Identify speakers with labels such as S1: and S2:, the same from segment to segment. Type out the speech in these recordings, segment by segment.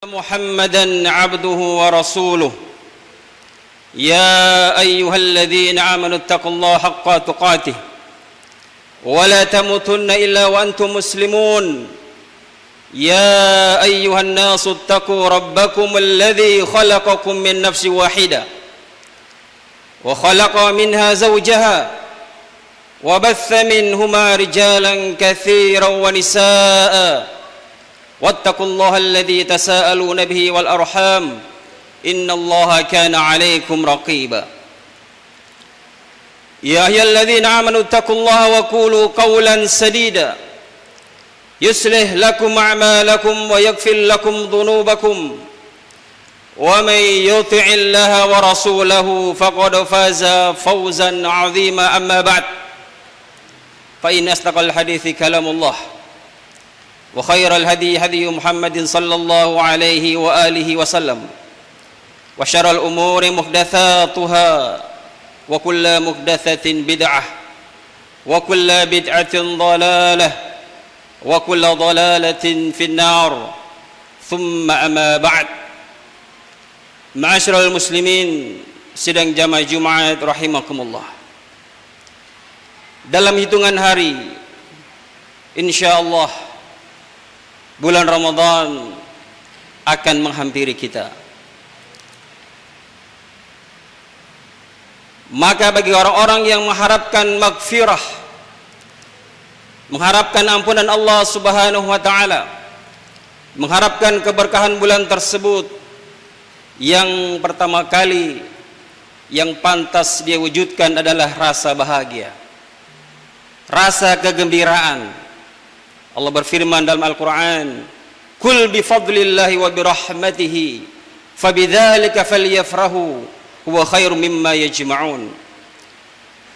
S1: محمدا عبده ورسوله يا أيها الذين آمنوا اتقوا الله حق تقاته ولا تموتن إلا وأنتم مسلمون يا أيها الناس اتقوا ربكم الذي خلقكم من نفس واحدة وخلق منها زوجها وبث منهما رجالا كثيرا ونساء واتقوا الله الذي تساءلون به والأرحام إن الله كان عليكم رقيبا يا أيها الذين آمنوا اتقوا الله وقولوا قولا سديدا يصلح لكم أعمالكم ويغفر لكم ذنوبكم ومن يطع الله ورسوله فقد فاز فوزا عظيما أما بعد فإن أصدق الحديث كلام الله وخير الهدي هدي محمد صلى الله عليه وآله وسلم وشر الأمور محدثاتها وكل محدثة بدعة وكل بدعة ضلالة وكل ضلالة في النار ثم أما بعد Ma'asyiral muslimin sidang jamaah Jumat rahimakumullah. Dalam hitungan hari insyaallah bulan Ramadan akan menghampiri kita. Maka bagi orang-orang yang mengharapkan maghfirah, mengharapkan ampunan Allah Subhanahu wa taala, mengharapkan keberkahan bulan tersebut, yang pertama kali yang pantas dia wujudkan adalah rasa bahagia, rasa kegembiraan. Allah berfirman dalam Al-Quran, "Kul bifadlillahi wa birahmatihi fabidzalika falyafrahu huwa khairum mimma yajma'un."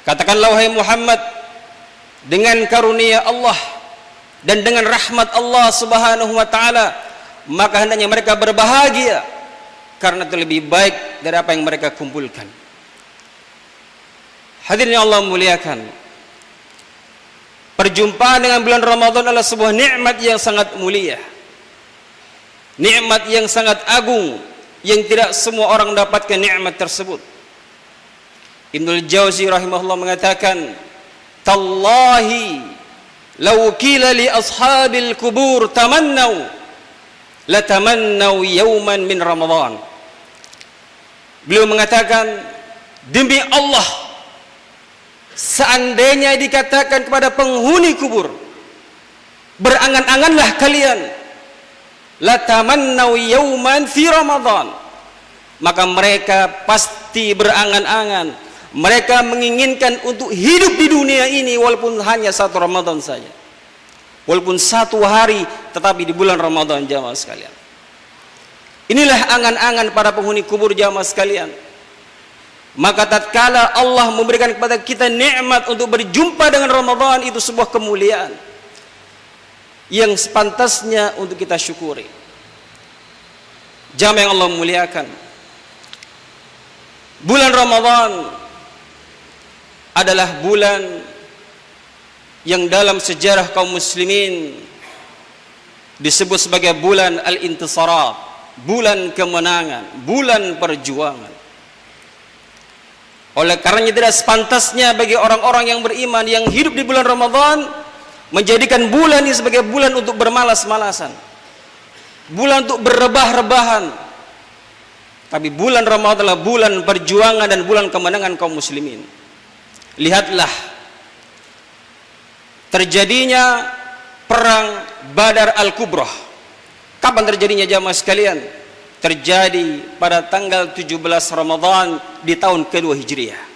S1: Katakanlah wahai Muhammad, dengan karunia Allah dan dengan rahmat Allah Subhanahu wa taala maka hendaknya mereka berbahagia, karena itu lebih baik dari apa yang mereka kumpulkan. Hadirin yang Allah muliakan, perjumpaan dengan bulan Ramadan adalah sebuah nikmat yang sangat mulia, nikmat yang sangat agung, yang tidak semua orang mendapatkan nikmat tersebut. Ibnul Jauzi rahimahullah mengatakan, "Tallahi law qila li ashabil kubur tamannau latamannau yawman min Ramadan." Beliau mengatakan, demi Allah, seandainya dikatakan kepada penghuni kubur, berangan-anganlah kalian, latamannau yauman fi Ramadan, maka mereka pasti berangan-angan, mereka menginginkan untuk hidup di dunia ini walaupun hanya satu Ramadan saja, walaupun satu hari, tetapi di bulan Ramadan. Jamaah sekalian, inilah angan-angan para penghuni kubur jamaah sekalian. Maka tatkala Allah memberikan kepada kita nikmat untuk berjumpa dengan Ramadan, itu sebuah kemuliaan yang sepantasnya untuk kita syukuri. Jamaah yang Allah muliakan, bulan Ramadan adalah bulan yang dalam sejarah kaum muslimin disebut sebagai bulan al-intisarat, bulan kemenangan, bulan perjuangan. Oleh karenanya tidak sepantasnya bagi orang-orang yang beriman yang hidup di bulan Ramadan menjadikan bulan ini sebagai bulan untuk bermalas-malasan, bulan untuk berrebah-rebahan. Tapi bulan Ramadan adalah bulan perjuangan dan bulan kemenangan kaum muslimin. Lihatlah terjadinya perang Badar Al-Kubra. Kapan terjadinya jamaah sekalian? Terjadi pada tanggal 17 Ramadan di tahun kedua Hijriah.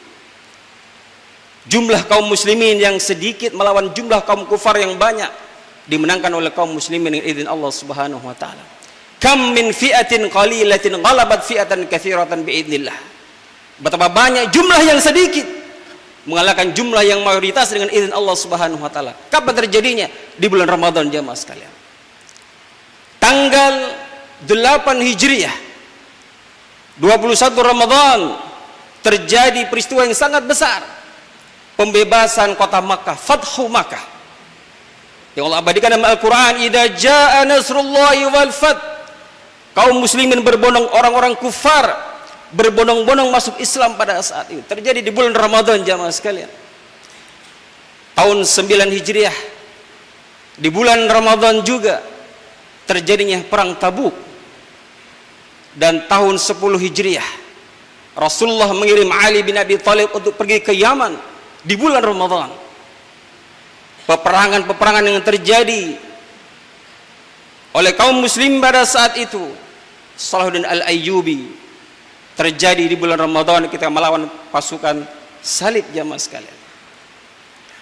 S1: Jumlah kaum muslimin yang sedikit melawan jumlah kaum kufar yang banyak dimenangkan oleh kaum muslimin dengan izin Allah Subhanahu wa taala. Kam min fi'atin qalilatin ghalabat fi'atan katsiratan biidznillah. Betapa banyak jumlah yang sedikit mengalahkan jumlah yang mayoritas dengan izin Allah Subhanahu wa taala. Kapan terjadinya? Di bulan Ramadan jamaah sekalian. Tanggal 8 Hijriah 21 Ramadan terjadi peristiwa yang sangat besar, pembebasan kota Makkah, Fathu Makkah, yang Allah abadikan dalam Al-Quran, idza jaa nasrullahi wal fath Kaum muslimin berbondong, orang-orang kufar berbondong-bondong masuk Islam pada saat itu. Terjadi di bulan Ramadan jamaah sekalian. Tahun 9 Hijriah. Di bulan Ramadan juga terjadinya perang Tabuk. Dan tahun 10 Hijriah Rasulullah mengirim Ali bin Abi Thalib untuk pergi ke Yaman di bulan Ramadan. Peperangan-peperangan yang terjadi oleh kaum muslim pada saat itu, Salahuddin Al-Ayyubi, terjadi di bulan Ramadan ketika melawan pasukan salib jamaah sekalian.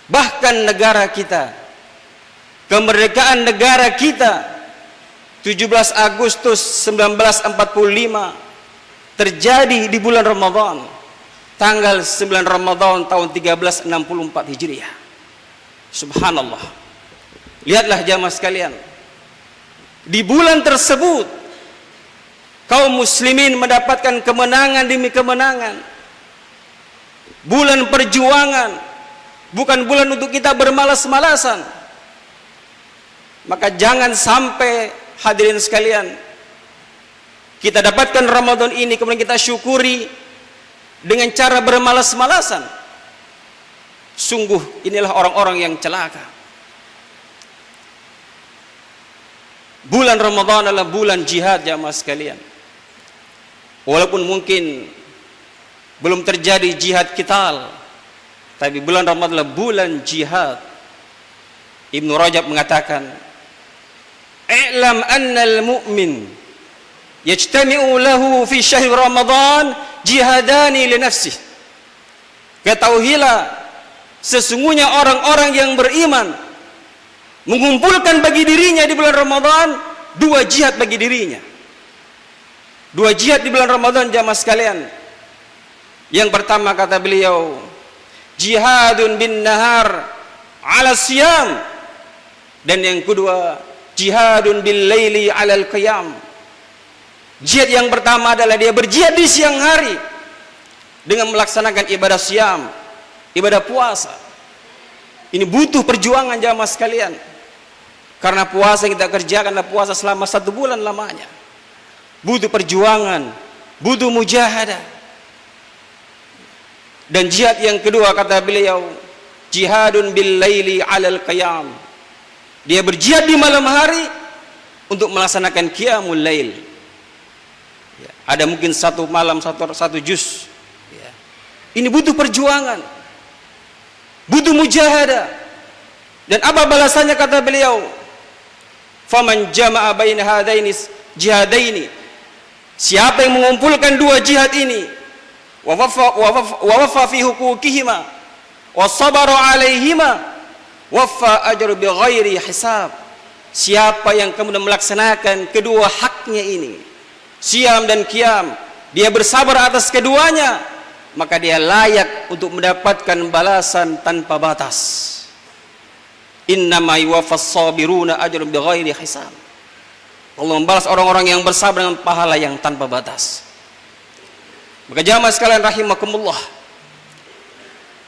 S1: Bahkan negara kita, kemerdekaan negara kita 17 Agustus 1945 terjadi di bulan Ramadan, tanggal 9 Ramadan tahun 1364 Hijriah. Subhanallah. Lihatlah jamaah sekalian, di bulan tersebut kaum muslimin mendapatkan kemenangan demi kemenangan. Bulan perjuangan, bukan bulan untuk kita bermalas-malasan. Maka jangan sampai hadirin sekalian, kita dapatkan Ramadan ini kemudian kita syukuri dengan cara bermalas-malasan. Sungguh inilah orang-orang yang celaka. Bulan Ramadan adalah bulan jihad jamaah sekalian. Walaupun mungkin belum terjadi jihad qital, tapi bulan Ramadan adalah bulan jihad. Ibnu Rajab mengatakan, "I'lam annal mu'min yajtami'u lahu fi syahr Ramadan jihadani li nafsihi." Ketahuilah, sesungguhnya orang-orang yang beriman mengumpulkan bagi dirinya di bulan Ramadan dua jihad bagi dirinya. Dua jihad di bulan Ramadan jamaah sekalian. Yang pertama kata beliau, jihadun bin nahar ala siyam. Dan yang kedua, jihadun bil laili ala al-qiyam. Jihad yang pertama adalah dia berjihad di siang hari dengan melaksanakan ibadah siyam, ibadah puasa. Ini butuh perjuangan jamaah sekalian. Karena puasa yang kita kerjakan adalah puasa selama 1 bulan lamanya. Butuh perjuangan, butuh mujahadah. Dan jihad yang kedua kata beliau, jihadun bil laili 'alal qiyam. Dia berjihad di malam hari untuk melaksanakan qiyamul lail. Ya, ada mungkin satu malam satu juz. Ya. Ini butuh perjuangan, butuh mujahadah. Dan apa balasannya kata beliau? Faman jama'a baina hadaini jihadaini. Siapa yang mengumpulkan dua jihad ini, wa wafa fi huquqihima wa sabara alaihima, wafa ajru bi ghairi hisab. Siapa yang kemudian melaksanakan kedua haknya ini, siam dan qiyam, dia bersabar atas keduanya, maka dia layak untuk mendapatkan balasan tanpa batas. Innama yuwaffas sabiruna ajrum bighairi hisab. Allah membalas orang-orang yang bersabar dengan pahala yang tanpa batas. Maka jamaah sekalian rahimakumullah,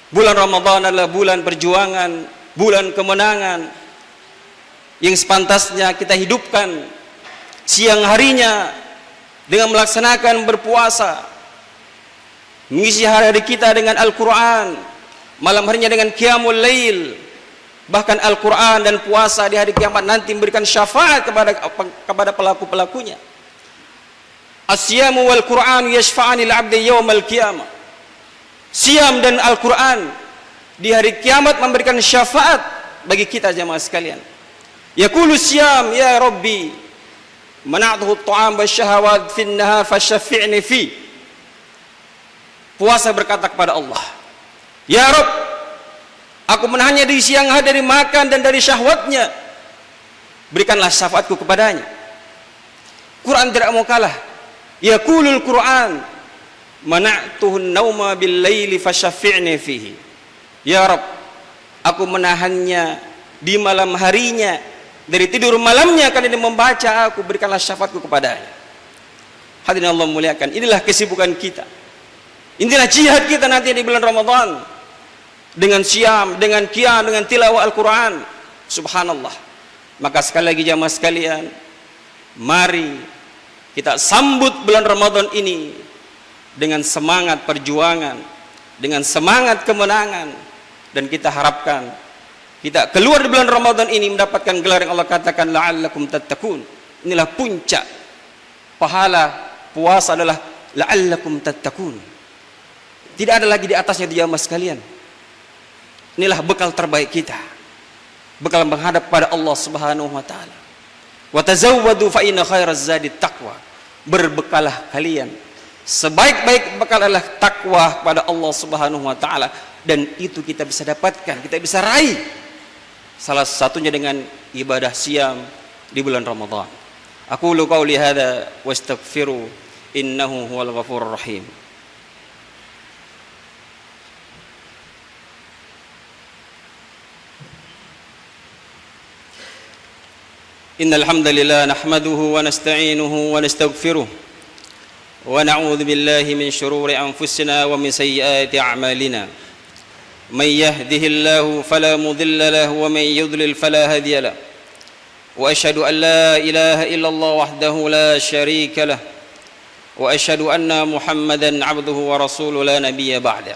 S1: bulan Ramadan adalah bulan perjuangan, bulan kemenangan yang sepantasnya kita hidupkan siang harinya dengan melaksanakan berpuasa, mengisi hari-hari kita dengan Al-Quran, malam harinya dengan qiyamul lail. Bahkan Al-Quran dan puasa di hari kiamat nanti memberikan syafaat kepada pelaku-pelakunya. As-siyamu wal Quran yashfa'ani al-'abdi yawmal qiyamah. Siam dan Al-Quran di hari kiamat memberikan syafaat bagi kita jamaah sekalian. Yaqulu siyam ya Rabbi mana'tuhu at-ta'am wasyahawat fin nahar fasyafi'ni fi. Puasa berkata kepada Allah, ya Rabb, aku menahannya di siang hari dari makan dan dari syahwatnya, berikanlah syafaatku kepadanya. Quran tidak mau kalah. Yaqulul Quran mana'tuhun nauma bil laili fasyafi'ni fihi. Ya Rabb, aku menahannya di malam harinya dari tidur malamnya karena dia membaca aku, berikanlah syafaatku kepadanya. Hadirin Allah muliakan, inilah kesibukan kita, inilah jihad kita nanti di bulan Ramadan, dengan siam, dengan qiyam, dengan tilawah Al-Quran. Subhanallah. Maka sekali lagi jamaah sekalian, mari Kita sambut bulan Ramadan ini dengan semangat perjuangan, dengan semangat kemenangan, dan kita harapkan kita keluar di bulan Ramadan ini mendapatkan gelar yang Allah katakan la'allakum tattaqun. Inilah puncak pahala puasa, adalah la'allakum tattaqun. Tidak ada lagi di atasnya di jamaah sekalian. Inilah bekal terbaik kita, bekal menghadap pada Allah Subhanahu wa taala. Wa tazawwadu fa inna khairaz zadi taqwa. Berbekalah kalian, sebaik-baik bekal adalah takwa kepada Allah Subhanahu wa taala, dan itu kita bisa dapatkan, kita bisa raih. Salah satunya dengan ibadah siam di bulan Ramadan. Aqulu qauli hadza wastaghfiru innahu huwal ghafurur rahim. Innal hamdalillah nahmaduhu wa nasta'inuhu wa nastaghfiruh wa na'udzu billahi min shururi anfusina wa min sayyiati a'malina. May yahdihillahu fala mudilla lahu wa may yudlil fala hadiya lahu. Wa asyhadu an la ilaha illallah wahdahu la syarika lah. Wa asyhadu anna Muhammadan 'abduhu wa rasuluhu la nabiyya ba'da.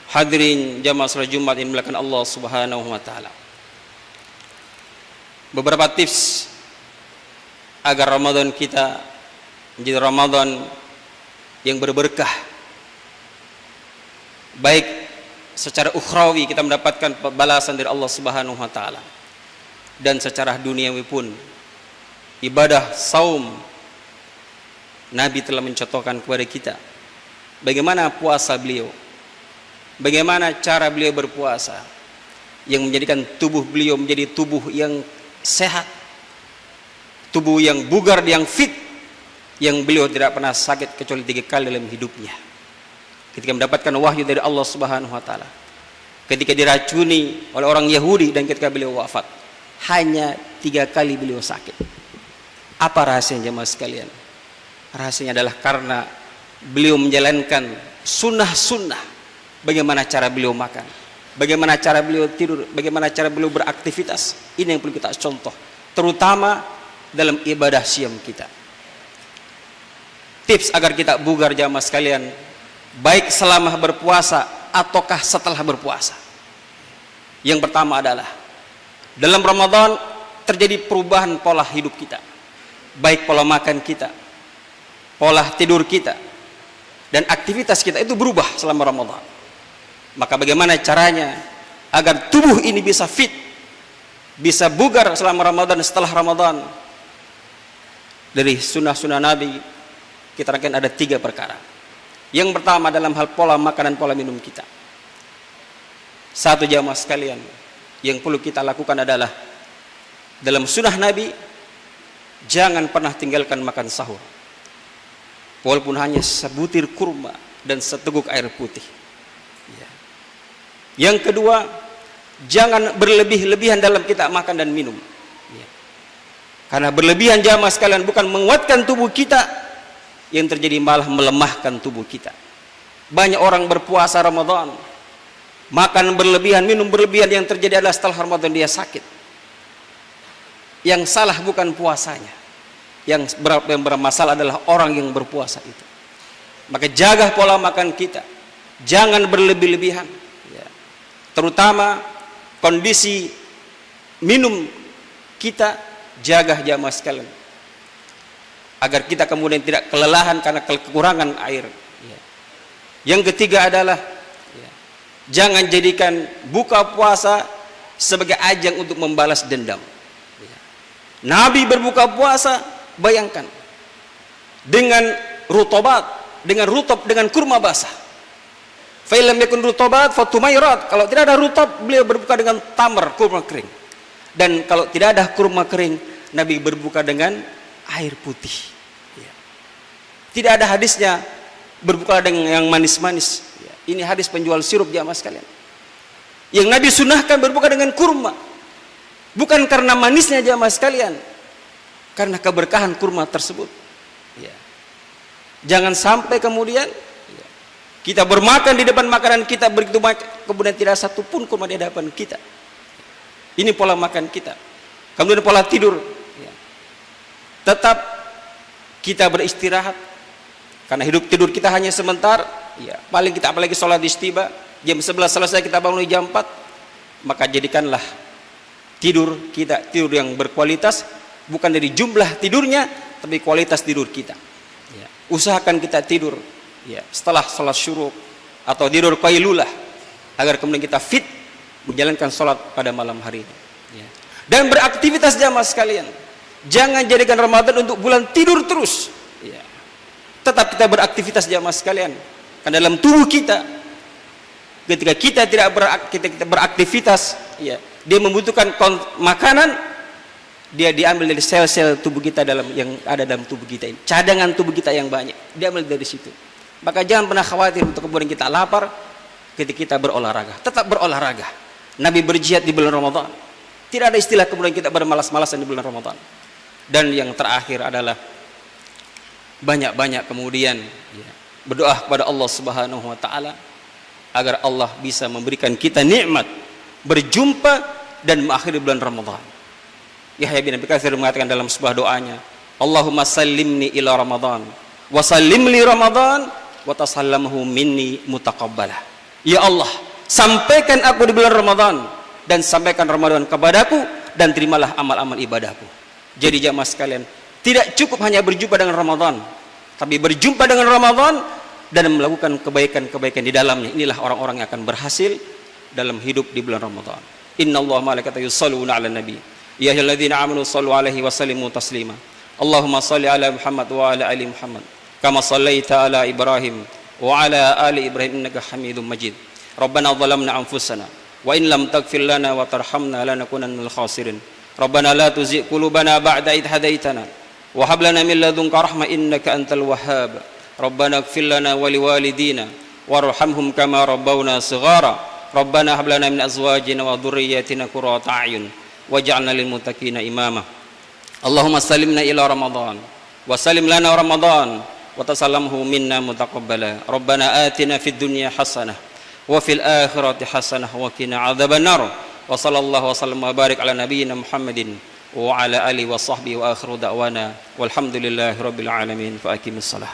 S1: Hadirin jamaah salat Jumat yang dimuliakan Allah Subhanahu wa taala. Beberapa tips agar Ramadan kita menjadi Ramadan yang berberkah, baik secara ukhrawi kita mendapatkan balasan dari Allah Subhanahu wa taala, dan secara duniawi pun ibadah saum Nabi telah mencontohkan kepada kita bagaimana puasa beliau, bagaimana cara beliau berpuasa yang menjadikan tubuh beliau menjadi tubuh yang sehat, tubuh yang bugar, yang fit, yang beliau tidak pernah sakit kecuali 3 kali dalam hidupnya. Ketika mendapatkan wahyu dari Allah Subhanahu wa taala, ketika diracuni oleh orang Yahudi, dan ketika beliau wafat, hanya 3 kali beliau sakit. Apa rahasianya jemaah sekalian? Rahasianya adalah karena beliau menjalankan sunnah-sunnah. Bagaimana cara beliau makan, bagaimana cara beliau tidur, bagaimana cara beliau beraktivitas. Ini yang perlu kita contoh, terutama dalam ibadah siam kita. Tips agar kita bugar jamaah sekalian, baik selama berpuasa ataukah setelah berpuasa. Yang pertama adalah dalam Ramadan terjadi perubahan pola hidup kita, baik pola makan kita, pola tidur kita, dan aktivitas kita itu berubah selama Ramadan. Maka bagaimana caranya agar tubuh ini bisa fit, bisa bugar selama Ramadan, setelah Ramadan? Dari sunnah-sunnah Nabi kita akan ada 3 perkara. Yang pertama dalam hal pola makan dan pola minum kita. Satu jamaah sekalian, yang perlu kita lakukan adalah dalam sunnah Nabi, jangan pernah tinggalkan makan sahur, walaupun hanya sebutir kurma dan seteguk air putih. Yang kedua, jangan berlebih-lebihan dalam kita makan dan minum. Karena berlebihan jamaah sekalian bukan menguatkan tubuh kita, yang terjadi malah melemahkan tubuh kita. Banyak orang berpuasa Ramadan, makan berlebihan, minum berlebihan, yang terjadi adalah setelah Ramadan dia sakit. Yang salah bukan puasanya, yang bermasalah adalah orang yang berpuasa itu. Maka jaga pola makan kita, jangan berlebih-lebihan, terutama kondisi minum kita, jaga jamaah sekalian, agar kita kemudian tidak kelelahan karena kekurangan air. Yang ketiga adalah jangan jadikan buka puasa sebagai ajang untuk membalas dendam. Nabi berbuka puasa, bayangkan, dengan rutobat, dengan kurma basah. Fa'ilam yakun rutobat fatumairat. Kalau tidak ada rutab, beliau berbuka dengan tamar, kurma kering. Dan kalau tidak ada kurma kering, Nabi berbuka dengan air putih. Tidak ada hadisnya berbuka dengan yang manis-manis. Ini hadis penjual sirup jamaah sekalian. Yang Nabi sunahkan berbuka dengan kurma, bukan karena manisnya jamaah sekalian, karena keberkahan kurma tersebut. Jangan sampai kemudian kita bermakan di depan makanan kita, begitu kemudian tidak satu pun kurma di hadapan kita. Ini pola makan kita. Kemudian pola tidur, tetap kita beristirahat, karena hidup tidur kita hanya sebentar. Ya, paling kita apalagi sholat istiba jam 11 selesai, kita bangun jam 4, maka jadikanlah tidur kita tidur yang berkualitas, bukan dari jumlah tidurnya tapi kualitas tidur kita. Ya, usahakan kita tidur ya setelah sholat syuruk atau tidur qailulah, agar kemudian kita fit menjalankan sholat pada malam hari ini. Ya. Dan beraktivitas jamaah sekalian, jangan jadikan Ramadan untuk bulan tidur terus. Ya. Tetap kita beraktivitas jamaah sekalian, karena dalam tubuh kita, ketika kita tidak kita beraktivitas, ya, dia membutuhkan makanan, dia diambil dari sel-sel tubuh kita yang ada dalam tubuh kita ini, cadangan tubuh kita yang banyak diambil dari situ. Maka jangan pernah khawatir untuk kemudian kita lapar ketika kita berolahraga. Tetap berolahraga. Nabi berjihad di bulan Ramadan. Tidak ada istilah kemudian kita bermalas-malasan di bulan Ramadan. Dan yang terakhir adalah banyak-banyak kemudian ya, berdoa kepada Allah Subhanahu wa taala agar Allah bisa memberikan kita nikmat berjumpa dan mengakhiri bulan Ramadan. Yahya bin Abi Katsir mengatakan dalam sebuah doanya, Allahumma sallimni ila Ramadan wa sallim li Ramadan wa tasallamhu minni mutaqabbalah. Ya Allah, sampaikan aku di bulan Ramadan dan sampaikan Ramadan kepadaku, dan terimalah amal-amal ibadahku. Jadi jamaah sekalian, tidak cukup hanya berjumpa dengan Ramadan, tapi berjumpa dengan Ramadan dan melakukan kebaikan-kebaikan di dalamnya. Inilah orang-orang yang akan berhasil dalam hidup di bulan Ramadan. Innallaha malaikatahu yusholluna 'alan nabi. Ya ayyuhalladzina amanu shallu 'alaihi wa sallimu taslima. Allahumma shalli 'ala Muhammad wa 'ala ali Muhammad kama shallaita 'ala Ibrahim wa 'ala ali Ibrahim innaka Hamidum Majid. Rabbana dhalamna anfusana wa in lam taghfir lana wa tarhamna lanakunanna minal khasirin. Rabbana la tuzigh qulubana ba'da idh hadaitana wa hab lana min ladunka rahmah innaka antal wahhab. Rabbana ighfir lana wa liwalidina warhamhum kama rabbawna shighara. Rabbana hab lana min azwajina wa dhurriyyatina qurrata a'yun waj'alna lil muttaqina imama. Allahumma sallimna ila Ramadan wa sallim lana Ramadan wa tasallamhu minna mutaqabbala. Rabbana atina fid dunya hasanah wa fil akhirati hasanah wa qina adzabannar. Wa sallallahu wa sallam wa barik ala nabiyyina Muhammadin wa ala alihi wa sahbihi wa akhiru da'wana walhamdulillahi rabbil alamin. Fa aqimis salah.